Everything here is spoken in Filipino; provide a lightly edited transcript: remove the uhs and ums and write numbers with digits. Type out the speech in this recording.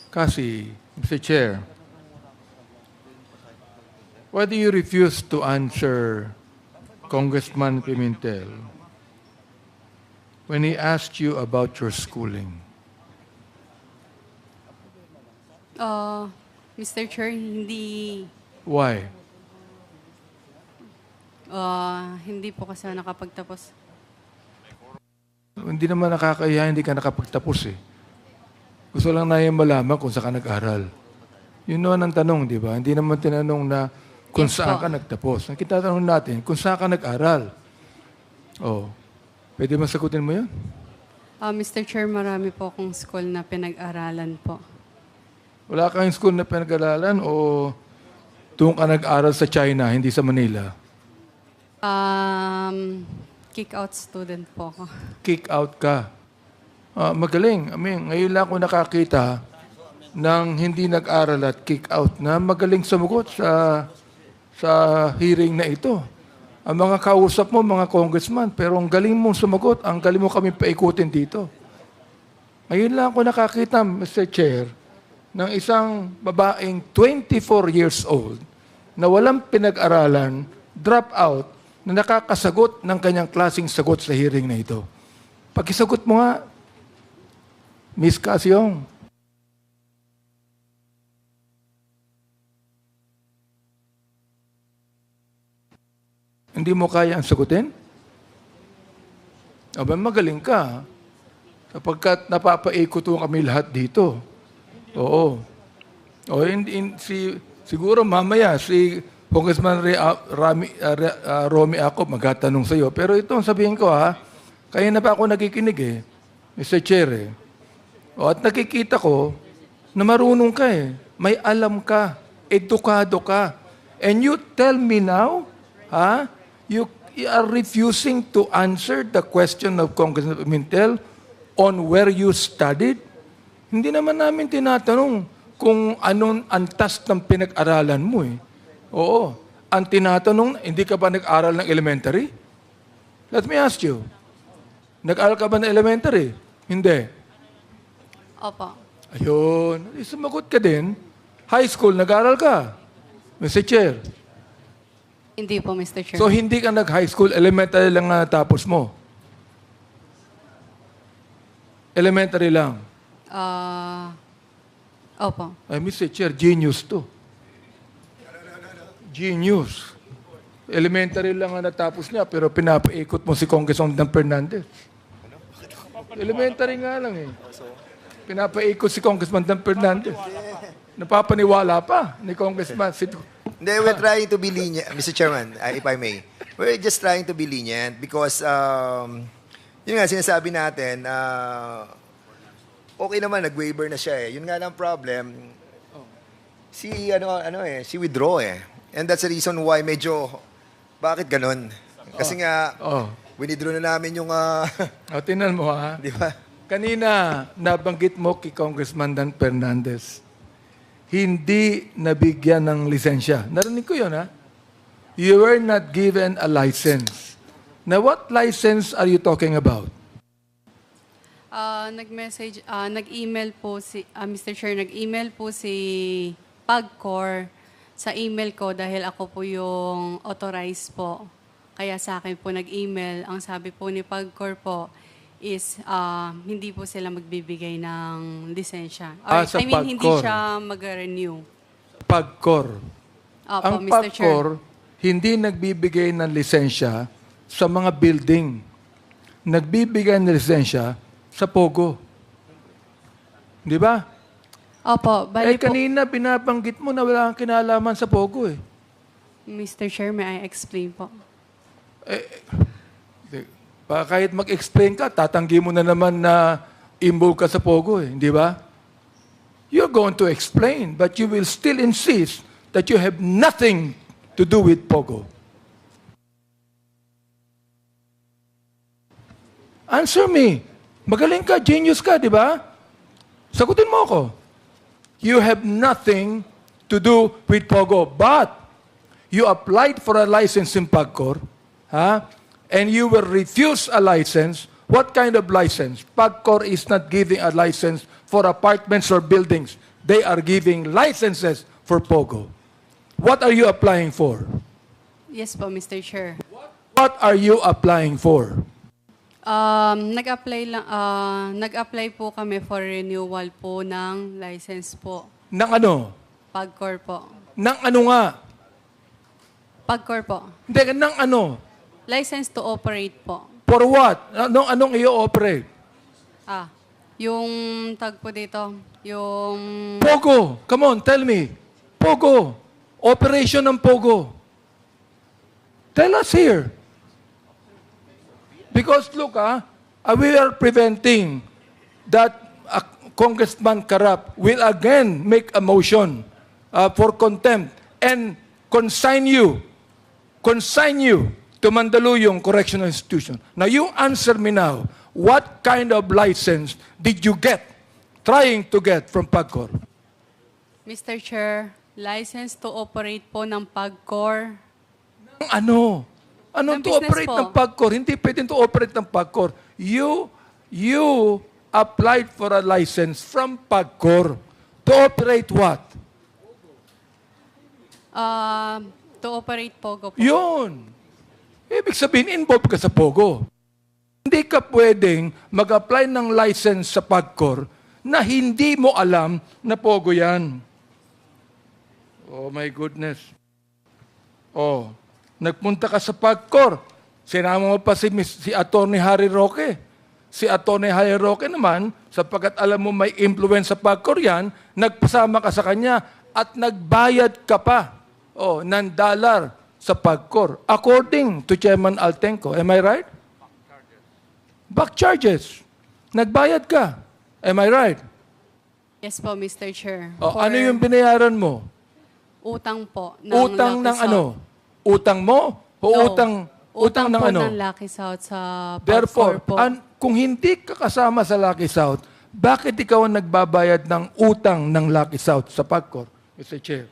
Kasi, Mr. Chair, why do you refuse to answer Congressman Pimentel when he asked you about your schooling? Mr. Chair, hindi Why? hindi po kasi ako nakapagtapos. Hindi naman nakakahiya, hindi ka nakapagtapos eh. Gusto lang namin malaman kung saan ka nag-aral. Yun naman ang tanong, di ba? Hindi naman tinanong na kung Yes saan po. ka nagtapos. Ang kitatanong natin, kung saan ka nag-aral. Oh, pwede masagutin mo yun? Mr. Chair, marami po akong school na pinag-aralan po. Wala kang school na pinag-aralan o doon ka nag-aral sa China, hindi sa Manila? Kick-out student po ako. Kick out ka. Magaling. I mean, ngayon lang ako nakakita ng hindi nag-aral at kick out na magaling sumagot sa hearing na ito. Ang mga kausap mo, mga congressman, pero ang galing mong sumagot, ang galing mo kami paikutin dito. Ngayon lang ako nakakita, Mr. Chair, ng isang babaeng 24 years old na walang pinag-aralan, drop out, na nakakasagot ng kanyang klaseng sagot sa hearing na ito. Pakisagot mo nga, Miss Casyong. Hindi mo kaya ang sagutin? Aba, magaling ka. Sapagkat napapaikot kami lahat dito. Oo. O, siguro mamaya si Congressman Romy Acob magtatanong sa iyo. Pero ito, sabihin ko kaya na pa ako nakikinig Mr. Chair O, at nakikita ko na marunong ka May alam ka. Edukado ka. And you tell me now, you are refusing to answer the question of Congressman Pimentel on where you studied? Hindi naman namin tinatanong kung anong antas ng pinag-aralan mo Oo. Ang tinatanong, hindi ka ba nag-aral ng elementary? Let me ask you. Nag-aral ka ba ng elementary? Hindi. Opo. Ayun. Sumagot ka din. High school, nag-aral ka. Mr. Chair. Hindi po, Mr. Chair. So, hindi ka nag-high school, elementary lang na tapos mo? Elementary lang. Opo. Ay, Mr. Chair, genius to. Genius. Elementary lang ang natapos niya, pero pinapaikot mo si Congressman Dan Fernandez. Elementary nga lang Pinapaikot si Congressman Dan Fernandez. Napapaniwala pa ni Congressman. Hindi, we're trying to be lenient, Mr. Chairman, if I may. We're just trying to be lenient because, yun nga, sinasabi natin, okay naman, nag-waiver na siya Yun nga lang problem, si withdraw And that's the reason why medyo, bakit ganun? Kasi nga, winidraw na namin yung, Tingnan mo di ba? Kanina, nabanggit mo kay Congressman Dan Fernandez, hindi nabigyan ng lisensya. Narinig ko yun, You were not given a license. Now, what license are you talking about? Nag-message, nag-email po Mr. Chair, nag-email po si PAGCOR sa email ko dahil ako po yung authorized po. Kaya sa akin po nag-email. Ang sabi po ni PAGCOR po is hindi po sila magbibigay ng lisensya. Or, Sa hindi PAGCOR. siya mag-renew. PAGCOR. Opo, Ang Mr. Chair. PAGCOR, hindi nagbibigay ng lisensya sa mga building. Nagbibigay ng lisensya sa POGO. Di ba? Opo, bali po. Kanina binabanggit mo na wala kang kinalaman sa POGO Mr. Chair, may I explain po? Kahit mag-explain ka, tatanggi mo na naman na involved ka sa POGO Di ba? You're going to explain, but you will still insist that you have nothing to do with POGO. Answer me. Magaling ka, genius ka, di ba? Sagutin mo ako. You have nothing to do with POGO, but you applied for a license in PAGCOR, and you will refuse a license. What kind of license? PAGCOR is not giving a license for apartments or buildings. they are giving licenses for Pogo. What are you applying for? Yes po, Mr. Chair. What are you applying for? Nag-apply po kami for renewal po ng license po. Nang ano? Pagcor po. Nang ano nga? Pagcor po. Hindi, nang ano? License to operate po. For what? Anong i-operate? Yung tag po dito, yung... Pogo. Come on, tell me. Pogo. Operation ng Pogo. Tell us here. Because look, we are preventing that Congressman Karap will again make a motion for contempt and consign you to Mandaluyong Correctional Institution. Now, you answer me now, what kind of license did you trying to get from PAGCOR? Mr. Chair, license to operate po ng Pagcor. Ano? Anong Ng to business operate po. ng PAGCOR? Hindi pwedeng to operate ng PAGCOR. You applied for a license from PAGCOR to operate what? To operate Pogo po. Yun. Ibig sabihin, involved ka sa Pogo. Hindi ka pwedeng mag-apply ng license sa PAGCOR na hindi mo alam na Pogo yan. Oh my goodness. Oh, nagpunta ka sa PAGCOR. Sinama mo pa si Atty. Harry Roque. Si Atty. Harry Roque naman, sapagkat alam mo may influence sa PAGCOR yan, nagpasama ka sa kanya at nagbayad ka pa ng dollar sa PAGCOR. According to Chairman Altenco. Am I right? Back charges. Nagbayad ka. Am I right? Yes po, Mr. Chair. Ano yung binayaran mo? Utang po. Utang ng ano? Utang mo? O No. utang ng po ano? ng Lucky South sa Therefore, Pagcor po. kung hindi ka kasama sa Lucky South, bakit ikaw ang nagbabayad ng utang ng Lucky South sa PAGCOR, Mr. Chair?